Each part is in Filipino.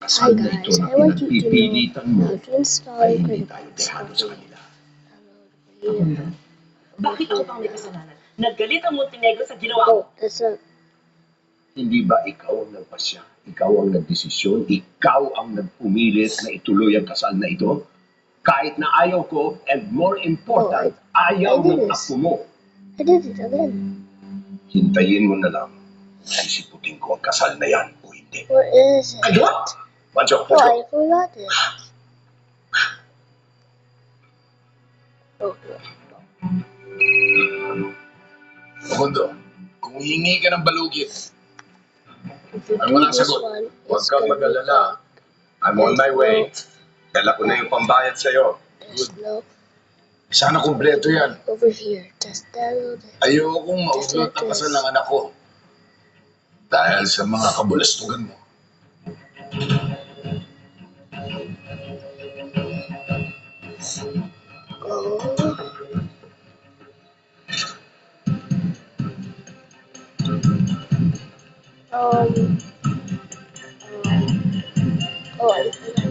kasal na ito na pinagpipilitan mo how to install ay hindi Credit tayo Cards dehado sa kanila. Bakit ako pang may kasalanan? Naggalit ang Montenegro sa ginawa ko. Oh, that's not. Hindi ba ikaw ang nagpasya? Ikaw ang nagdesisyon? Ikaw ang nagpumilit na ituloy ang kasal na ito? Kahit na ayaw ko, and more important, ayaw I did ng this. apo mo. I did it again. Hintayin mo na lang. Sisiputin ko ang kasal na yan o hindi. What is it? What? Mancho, Oh, let's go. I forgot it. Oh, Segundo, kung hihingi ka ng balugit, if you ay do walang this sagot. one, Huwag it's kang gonna be mag-alala. fun. I'm on my way. Dala ko na yung pambayad sa'yo. There's no Sana kumpleto yan. over here. Just download it. Ayokong maulot ang kasal ng anak ko. Dahil sa mga kabulastugan mo. Oh. Oh, I forgot.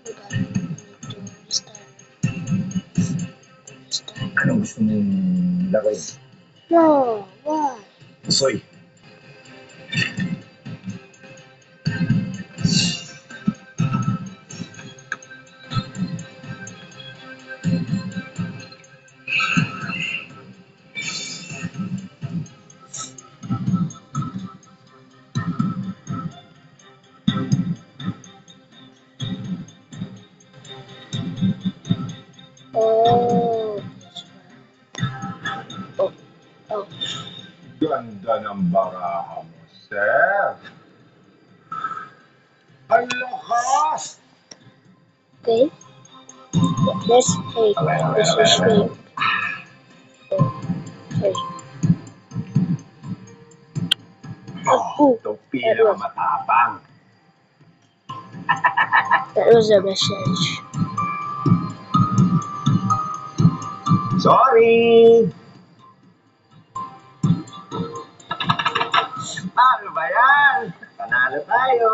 Hold on. I need to restart. Restart. Anong gusto mong lagay? No, why? Soy. Oh, that's right. Oh, oh. Ganda ng baraha mo, sir. Ang lakas! Okay. Let's take this is fake. Oh, sorry. Oh, Ito pinakamatapang. that was a message. Sorry! Paano ba yan? Panalo tayo!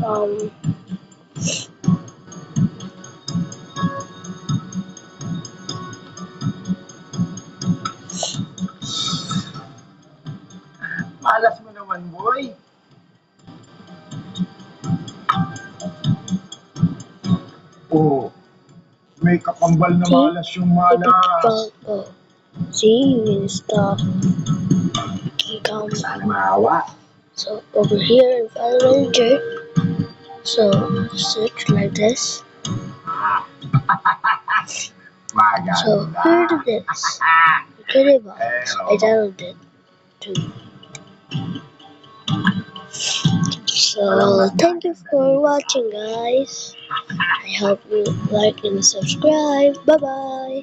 Um, Malas mo naman, boy! Oh, may kakambal na See? malas yung malas. oh. See, you can stop. Sana maawa. So over here in File Manager, so search like this. Maganda. So here it is. Incredible. I downloaded it too. So thank you for watching, guys. I hope you like and subscribe. Bye bye.